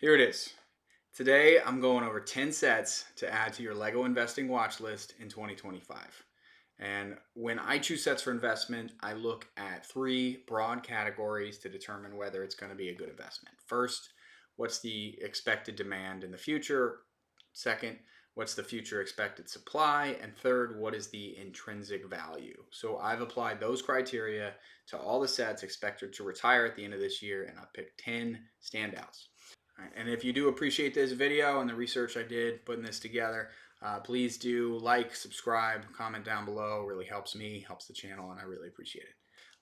Here it is. Today I'm going over 10 sets to add to your Lego investing watch list in 2025. And when I choose sets for investment, I look at three broad categories to determine whether it's going to be a good investment. First, what's the expected demand in the future? Second, what's the future expected supply? And third, what is the intrinsic value? So I've applied those criteria to all the sets expected to retire at the end of this year, and I've picked 10 standouts. Right, and if you do appreciate this video and the research I did putting this together, please do like, subscribe, comment down below. It really helps me, helps the channel, and I really appreciate it.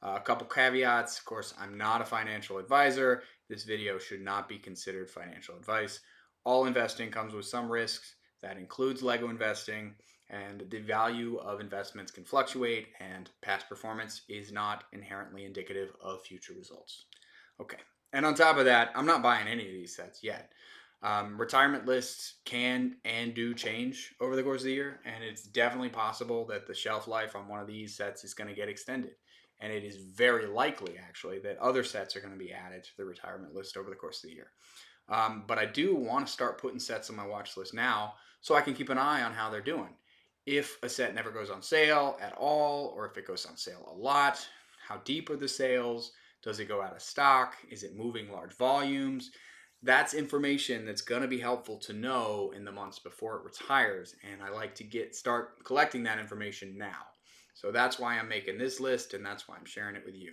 A couple caveats. Of course, I'm not a financial advisor. This video should not be considered financial advice. All investing comes with some risks. That includes Lego investing, and the value of investments can fluctuate, and past performance is not inherently indicative of future results. Okay. And on top of that, I'm not buying any of these sets yet. Retirement lists can and do change over the course of the year, and it's definitely possible that the shelf life on one of these sets is going to get extended. And it is very likely, actually, that other sets are going to be added to the retirement list over the course of the year. But I do want to start putting sets on my watch list now so I can keep an eye on how they're doing. If a set never goes on sale at all, or if it goes on sale a lot, how deep are the sales? Does it go out of stock? Is it moving large volumes? That's information that's going to be helpful to know in the months before it retires. And I like to start collecting that information now. So that's why I'm making this list, and that's why I'm sharing it with you.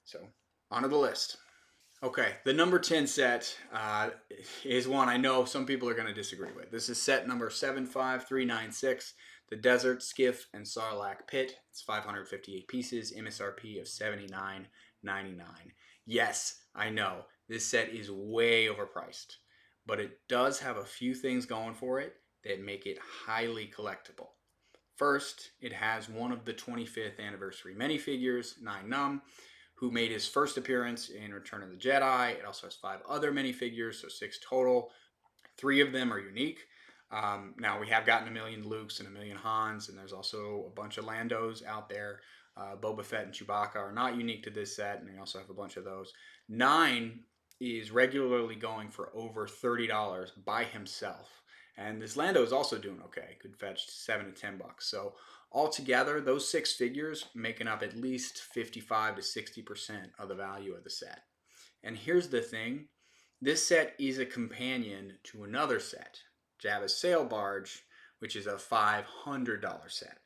So onto the list. Okay, the number 10 set is one I know some people are going to disagree with. This is set number 75396, the Desert Skiff and Sarlacc Pit. It's 558 pieces, MSRP of $79.99. Yes, I know, this set is way overpriced, but it does have a few things going for it that make it highly collectible. First, it has one of the 25th anniversary minifigures, Nien Nunb, who made his first appearance in Return of the Jedi. It also has 5 other minifigures, so 6 total. 3 of them are unique. Now, we have gotten a million Lukes and a million Hans, and there's also a bunch of Landos out there. Boba Fett and Chewbacca are not unique to this set, and we also have a bunch of those. 9 is regularly going for over $30 by himself. And this Lando is also doing okay. Could fetch $7 to $10. So altogether, those 6 figures making up at least 55 to 60% of the value of the set. And here's the thing. This set is a companion to another set, Jabba's Sail Barge, which is a $500 set.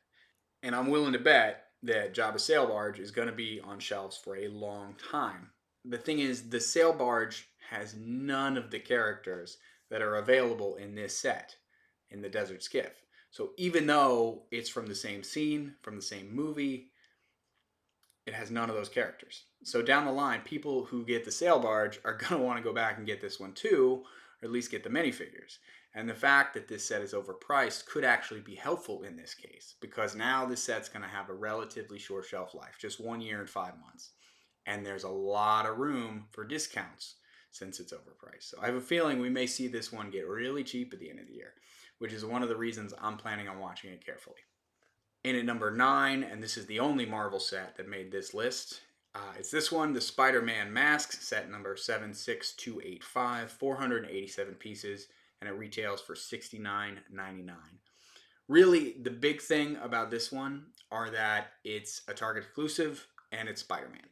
And I'm willing to bet that Jabba's Sail Barge is going to be on shelves for a long time. The thing is, the Sail Barge has none of the characters that are available in this set, in the Desert Skiff. So even though it's from the same scene, from the same movie, it has none of those characters. So down the line, people who get the Sail Barge are going to want to go back and get this one too, or at least get the minifigures. And the fact that this set is overpriced could actually be helpful in this case, because now this set's going to have a relatively short shelf life, just 1 year and 5 months. And there's a lot of room for discounts since it's overpriced. So I have a feeling we may see this one get really cheap at the end of the year, which is one of the reasons I'm planning on watching it carefully. In at number 9, and this is the only Marvel set that made this list, it's this one, the Spider-Man Mask, set number 76285, 487 pieces, and it retails for $69.99. Really, the big thing about this one are that it's a Target exclusive and it's Spider-Man.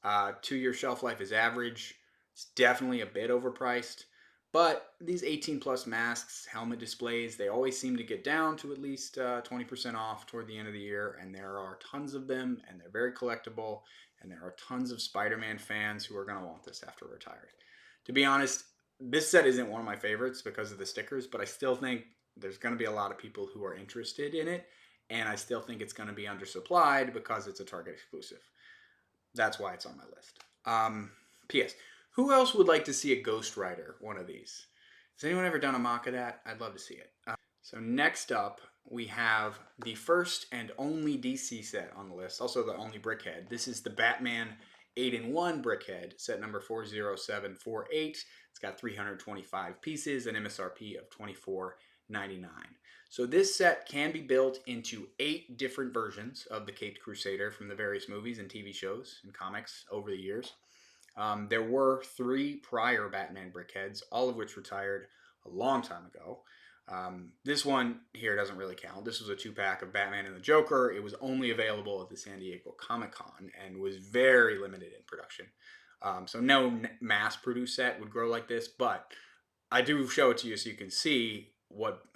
2-year shelf life is average. It's definitely a bit overpriced. But these 18 plus masks, helmet displays, they always seem to get down to at least 20% off toward the end of the year. And there are tons of them, and they're very collectible. And there are tons of Spider-Man fans who are going to want this after retired. To be honest, this set isn't one of my favorites because of the stickers, but I still think there's going to be a lot of people who are interested in it. And I still think it's going to be undersupplied because it's a Target exclusive. That's why it's on my list. P.S. Who else would like to see a Ghost Rider one of these? Has anyone ever done a mock of that? I'd love to see it. So next up, we have the first and only DC set on the list, also the only Brickhead. This is the Batman 8-in-1 Brickhead, set number 40748. It's got 325 pieces, an MSRP of $24.99. So this set can be built into 8 different versions of the Caped Crusader from the various movies and TV shows and comics over the years. There were three prior Batman brickheads, all of which retired a long time ago. This one here doesn't really count. This was a 2-pack of Batman and the Joker. It was only available at the San Diego Comic-Con and was very limited in production. So no mass-produced set would grow like this, but I do show it to you so you can see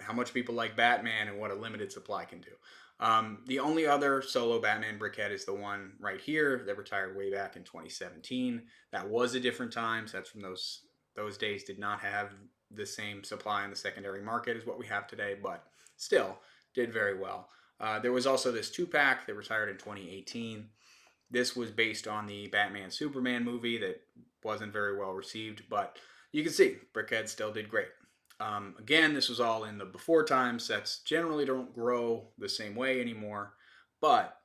how much people like Batman and what a limited supply can do. The only other solo Batman brickhead is the one right here that retired way back in 2017. That was a different time. Sets from those days did not have the same supply in the secondary market as what we have today, but still did very well. There was also this 2-pack that retired in 2018. This was based on the Batman Superman movie that wasn't very well received, but you can see brickhead still did great. Again, this was all in the before time. Sets generally don't grow the same way anymore, but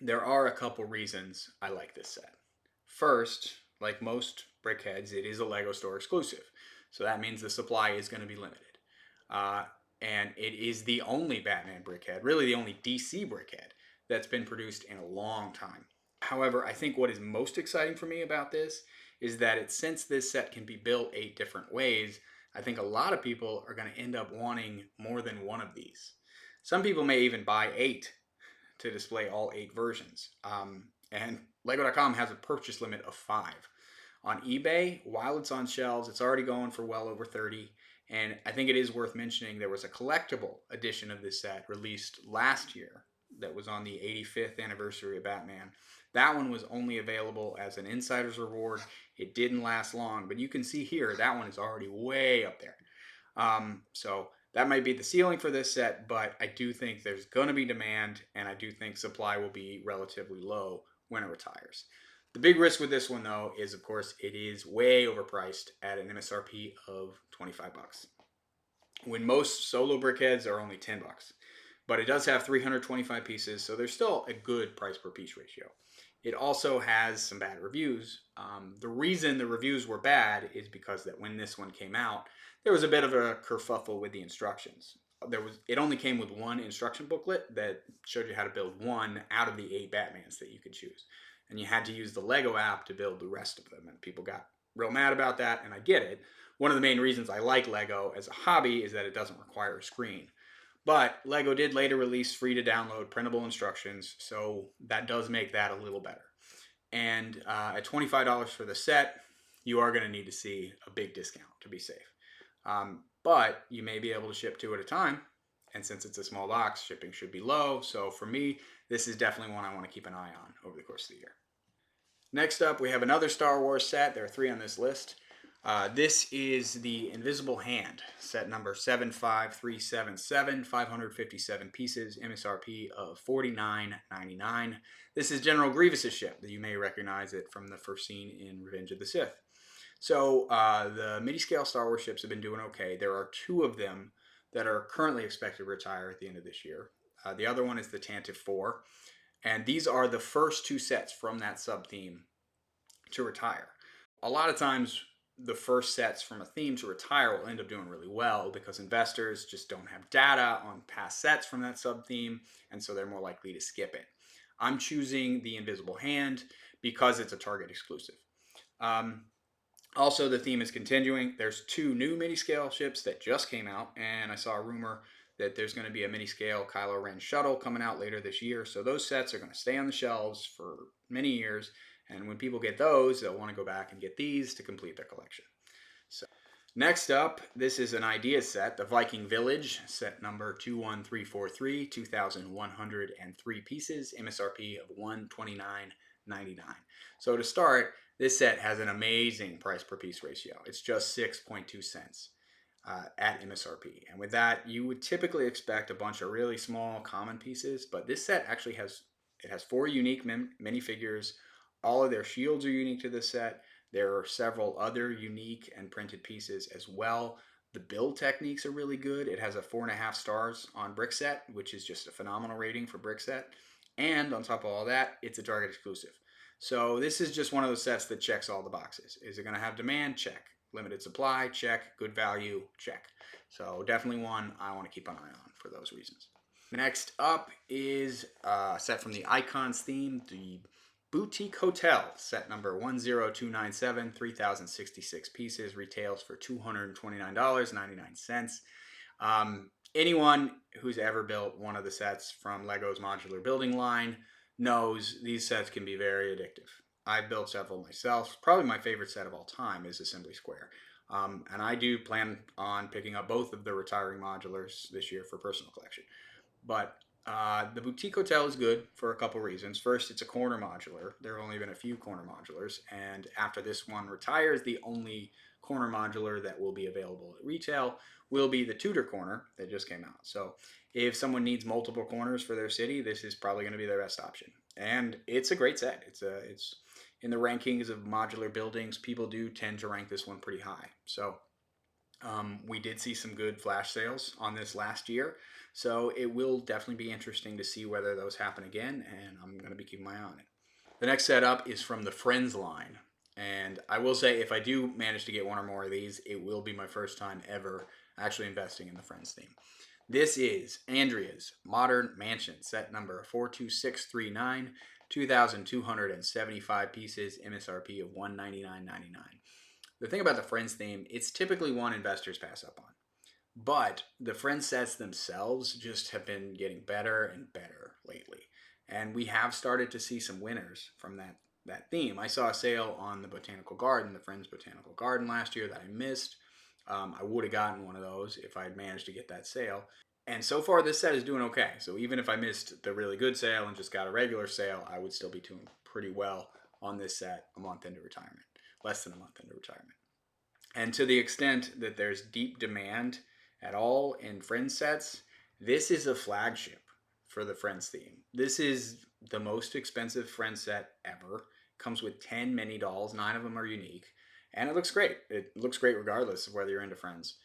there are a couple reasons I like this set. First, like most brickheads, it is a Lego store exclusive, so that means the supply is going to be limited. Uh, and it is the only Batman brickhead, really the only DC brickhead, that's been produced in a long time. However, I think what is most exciting for me about this is that since this set can be built 8 different ways, I think a lot of people are going to end up wanting more than one of these. Some people may even buy 8 to display all 8 versions. And Lego.com has a purchase limit of 5. On eBay, while it's on shelves, it's already going for well over 30. And I think it is worth mentioning there was a collectible edition of this set released last year that was on the 85th anniversary of Batman. That one was only available as an insider's reward. It didn't last long, but you can see here that one is already way up there. So that might be the ceiling for this set, but I do think there's going to be demand, and I do think supply will be relatively low when it retires. The big risk with this one, though, is of course it is way overpriced at an MSRP of 25 bucks. When most solo brickheads are only 10 bucks. But it does have 325 pieces, so there's still a good price per piece ratio. It also has some bad reviews. The reason the reviews were bad is because that when this one came out, there was a bit of a kerfuffle with the instructions. It only came with one instruction booklet that showed you how to build one out of the 8 Batmans that you could choose. And you had to use the Lego app to build the rest of them. And people got real mad about that, and I get it. One of the main reasons I like Lego as a hobby is that it doesn't require a screen. But Lego did later release free to download printable instructions, so that does make that a little better. And at $25 for the set, you are going to need to see a big discount to be safe. But you may be able to ship 2 at a time, and since it's a small box, shipping should be low. So for me, this is definitely one I want to keep an eye on over the course of the year. Next up, we have another Star Wars set. There are 3 on this list. This is the Invisible Hand, set number 75377, 557 pieces, MSRP of $49.99. This is General Grievous's ship. You may recognize it from the first scene in Revenge of the Sith. So the mini-scale Star Wars ships have been doing okay. There are 2 of them that are currently expected to retire at the end of this year. The other one is the Tantive 4. And these are the first 2 sets from that sub-theme to retire. A lot of times, the first sets from a theme to retire will end up doing really well because investors just don't have data on past sets from that sub-theme, and so they're more likely to skip it. I'm choosing the Invisible Hand because it's a Target exclusive. Also, the theme is continuing. There's 2 new mini-scale ships that just came out, and I saw a rumor that there's going to be a mini-scale Kylo Ren shuttle coming out later this year. So those sets are going to stay on the shelves for many years. And when people get those, they'll want to go back and get these to complete their collection. So next up, this is an idea set, the Viking Village, set number 21343, 2,103 pieces, MSRP of $129.99. So to start, this set has an amazing price per piece ratio. It's just 6.2 cents. At MSRP. And with that, you would typically expect a bunch of really small common pieces, but this set actually has 4 unique minifigures. All of their shields are unique to this set. There are several other unique and printed pieces as well. The build techniques are really good. It has a 4.5 stars on Brickset, which is just a phenomenal rating for Brickset. And on top of all that, it's a Target exclusive. So this is just one of those sets that checks all the boxes. Is it going to have demand? Check. Limited supply? Check. Good value? Check. So definitely one I want to keep an eye on for those reasons. Next up is a set from the Icons theme, the Boutique Hotel, set number 10297, 3,066 pieces, retails for $229.99. Anyone who's ever built one of the sets from Lego's modular building line knows these sets can be very addictive. I've built several myself. Probably my favorite set of all time is Assembly Square. And I do plan on picking up both of the retiring modulars this year for personal collection. But the Boutique Hotel is good for a couple reasons. First, it's a corner modular. There have only been a few corner modulars, and after this one retires, the only corner modular that will be available at retail will be the Tudor corner that just came out. So if someone needs multiple corners for their city, this is probably going to be their best option. And it's a great set. It's in the rankings of modular buildings. People do tend to rank this one pretty high. So we did see some good flash sales on this last year, so it will definitely be interesting to see whether those happen again, and I'm going to be keeping my eye on it. The next setup is from the Friends line, and I will say if I do manage to get one or more of these, it will be my first time ever actually investing in the Friends theme. This is Andrea's Modern Mansion, set number 42639, 2,275 pieces, MSRP of $199.99. The thing about the Friends theme, it's typically one investors pass up on. But the Friends sets themselves just have been getting better and better lately. And we have started to see some winners from that theme. I saw a sale on the Botanical Garden, the Friends Botanical Garden last year that I missed. I would have gotten one of those if I had managed to get that sale. And so far, this set is doing okay. So even if I missed the really good sale and just got a regular sale, I would still be doing pretty well on this set a month into retirement, less than a month into retirement. And to the extent that there's deep demand at all in Friends sets, this is a flagship for the Friends theme. This is the most expensive Friends set ever. Comes with 10 mini dolls, 9 of them are unique, and it looks great. It looks great regardless of whether you're into Friends.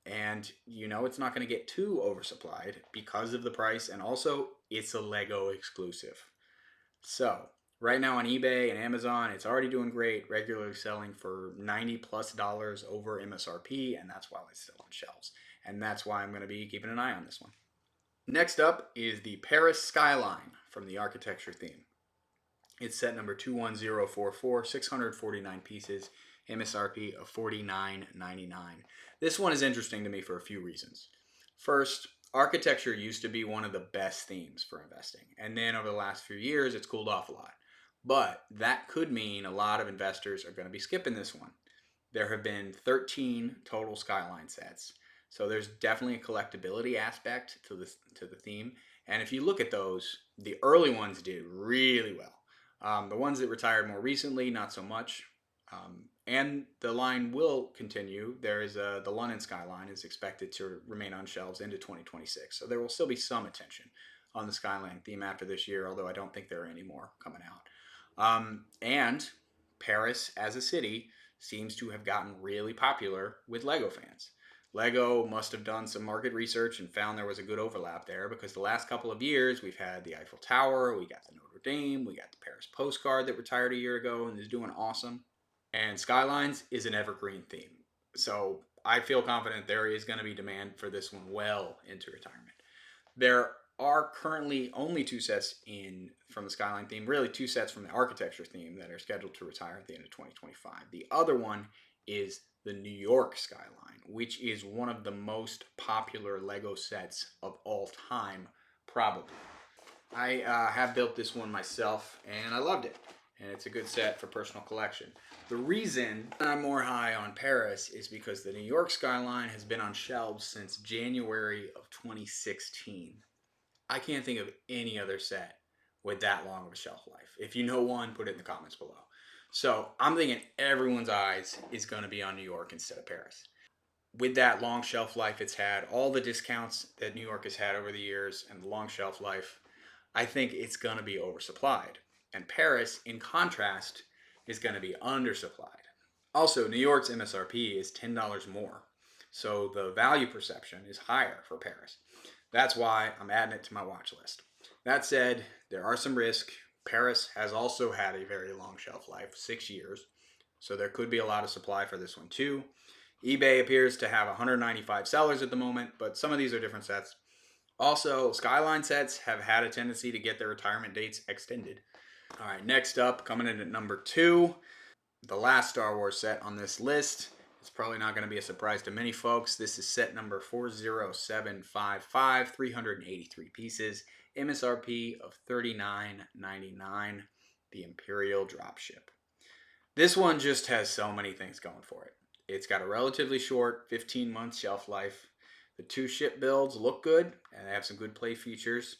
And you know it's not going to get too oversupplied because of the price, and also it's a Lego exclusive. So right now on eBay and Amazon, it's already doing great, regularly selling for $90+ over MSRP, and that's why it's still on shelves. And that's why I'm going to be keeping an eye on this one. Next up is the Paris Skyline from the architecture theme. It's set number 21044, 649 pieces, MSRP of $49.99. This one is interesting to me for a few reasons. First, architecture used to be one of the best themes for investing, and then over the last few years it's cooled off a lot. But that could mean a lot of investors are going to be skipping this one. There have been 13 total Skyline sets, so there's definitely a collectability aspect to the theme. And if you look at those, the early ones did really well. The ones that retired more recently, not so much. And the line will continue. There is the London Skyline is expected to remain on shelves into 2026. So there will still be some attention on the Skyline theme after this year, although I don't think there are any more coming out. And Paris as a city seems to have gotten really popular with Lego fans. Lego must have done some market research and found there was a good overlap there, because the last couple of years we've had the Eiffel Tower, we got the Notre Dame, we got the Paris postcard that retired a year ago and is doing awesome. And Skylines is an evergreen theme. So I feel confident there is going to be demand for this one well into retirement. There are currently only 2 sets from the Skyline theme, really 2 sets from the architecture theme that are scheduled to retire at the end of 2025. The other one is the New York Skyline, which is one of the most popular Lego sets of all time, probably. I have built this one myself, and I loved it. And it's a good set for personal collection. The reason I'm more high on Paris is because the New York Skyline has been on shelves since January of 2016. I can't think of any other set with that long of a shelf life. If you know one, put it in the comments below. So I'm thinking everyone's eyes is going to be on New York instead of Paris. With that long shelf life it's had, all the discounts that New York has had over the years, and the long shelf life, I think it's going to be oversupplied. And Paris, in contrast, is going to be undersupplied. Also, New York's MSRP is $10 more, so the value perception is higher for Paris. That's why I'm adding it to my watch list. That said, there are some risks. Paris has also had a very long shelf life, 6 years, so there could be a lot of supply for this one too. eBay appears to have 195 sellers at the moment, but some of these are different sets. Also, Skyline sets have had a tendency to get their retirement dates extended. All right, next up, coming in at number 2, the last Star Wars set on this list. It's probably not going to be a surprise to many folks. This is set number 40755, 383 pieces, MSRP of $39.99, the Imperial Dropship. This one just has so many things going for it. It's got a relatively short 15-month shelf life. The 2 ship builds look good, and they have some good play features.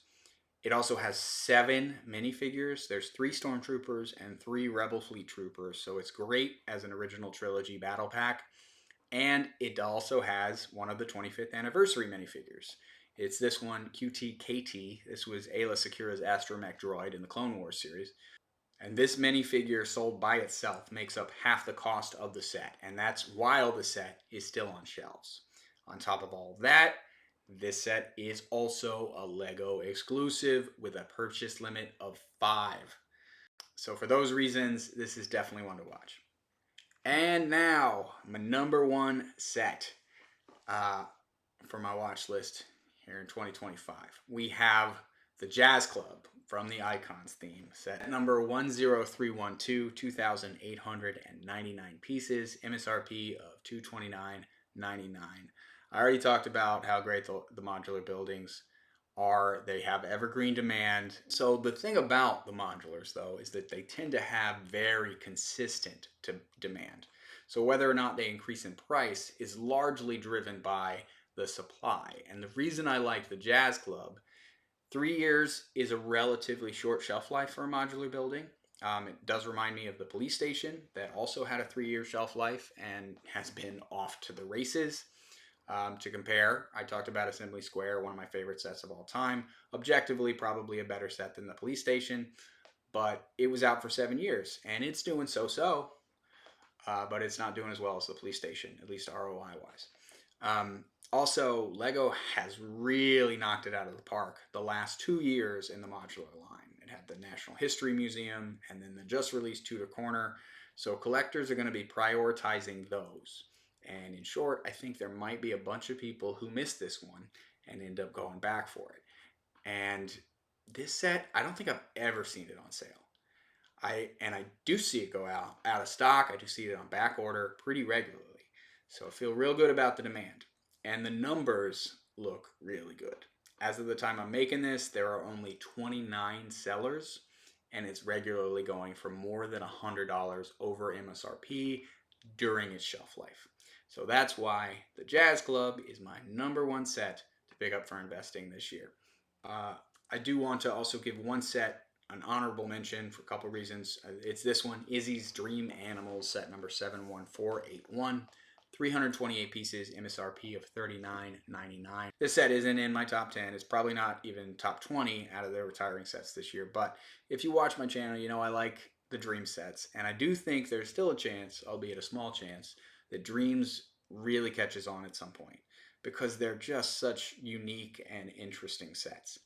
It also has 7 minifigures. There's 3 Stormtroopers and 3 Rebel Fleet Troopers, so it's great as an original trilogy battle pack. And it also has one of the 25th anniversary minifigures. It's this one, QT-KT. This was Ayla Secura's astromech droid in the Clone Wars series. And this minifigure sold by itself makes up half the cost of the set, and that's while the set is still on shelves. On top of all of that, this set is also a LEGO exclusive with a purchase limit of 5. So for those reasons, this is definitely one to watch. And now, my number 1 set for my watch list here in 2025. We have the Jazz Club from the Icons theme, set number 10312, 2,899 pieces, MSRP of $229.99. I already talked about how great the modular buildings are. They have evergreen demand. So the thing about the modulars, though, is that they tend to have very consistent demand. So whether or not they increase in price is largely driven by the supply. And the reason I like the Jazz Club, 3 years is a relatively short shelf life for a modular building. It does remind me of the police station that also had a 3-year shelf life and has been off to the races. To compare, I talked about Assembly Square, one of my favorite sets of all time. Objectively, probably a better set than the police station, but it was out for 7 years, and it's doing so-so, but it's not doing as well as the police station, at least ROI-wise. Also, LEGO has really knocked it out of the park the last 2 years in the modular line. It had the National History Museum and then the just released Tudor Corner. So collectors are going to be prioritizing those. And in short, I think there might be a bunch of people who missed this one and end up going back for it. And this set, I don't think I've ever seen it on sale. I do see it go out of stock. I do see it on back order pretty regularly. So I feel real good about the demand. And the numbers look really good. As of the time I'm making this, there are only 29 sellers, and it's regularly going for more than $100 over MSRP during its shelf life. So that's why the Jazz Club is my number 1 set to pick up for investing this year. I do want to also give one set an honorable mention for a couple reasons. It's this one, Izzy's Dream Animals, set number 71481. 328 pieces, MSRP of $39.99. This set isn't in my top 10. It's probably not even top 20 out of their retiring sets this year. But if you watch my channel, you know I like the Dream sets. And I do think there's still a chance, albeit a small chance, that Dreams really catches on at some point, because they're just such unique and interesting sets.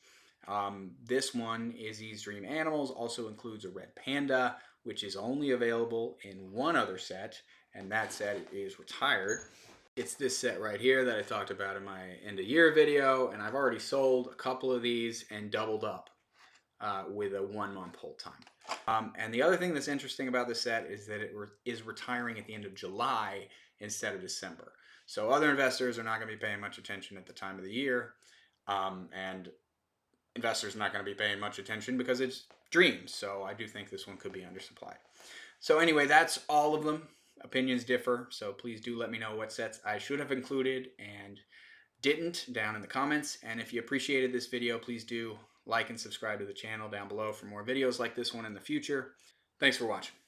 This one, Izzy's Dream Animals, also includes a red panda, which is only available in one other set, and that set is retired. It's this set right here that I talked about in my end of year video, and I've already sold a couple of these and doubled up with a 1-month hold time. And the other thing that's interesting about this set is that it is retiring at the end of July instead of December. So other investors are not going to be paying much attention at the time of the year, and investors are not going to be paying much attention because it's Dreams. So I do think this one could be undersupplied. So anyway, that's all of them. Opinions differ, so please do let me know what sets I should have included and didn't down in the comments. And if you appreciated this video, please do like and subscribe to the channel down below for more videos like this one in the future. Thanks for watching.